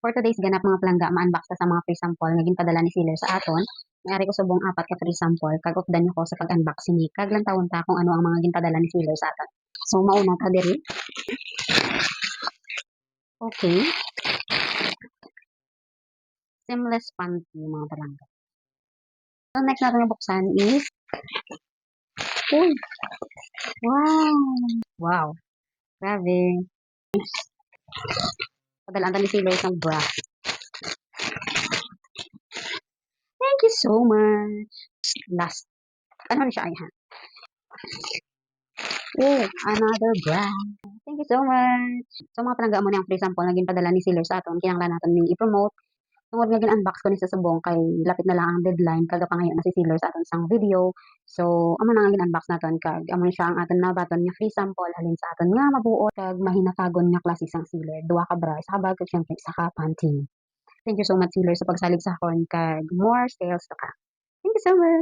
For today's ganap mga palangga, ma-unbox ta sa mga free sample nga ginpadala ni seller sa aton. Mayari ko subong apat ka free sample kag updan ko sa pag-unboxing ni kag lang tawon ta kung ano ang mga ginpadala ni seller sa aton. So mauna ta diri. Okay. Seamless panty mga palangga. So next natin na buksan is uy. Wow. Wow. Grabe. Padalaan ta ni seller isang bra. Thank you so much. Last. Ano na siya ay ha? Oh, another bra. Thank you so much. So mga palangga mo na ang free sample na ginpadala ni seller sa aton. Kinahanglan naton ni i-promote. Tungod nga gin-unbox ko ni sa subong kay lapit na lang ang deadline kag pangayo na si seller sa aton sang video. So amo na nga gin-unbox naton kag amo ni siya ang aton nabaton nga free sample halin sa aton nga mabuot kag mahinatagon nga klase sang seller. Duha ka bra, isa ka bag kag syempre isa ka panty. Thank you so much seller sa pagsalig sa akon kag more sales to ka. Thank you so much.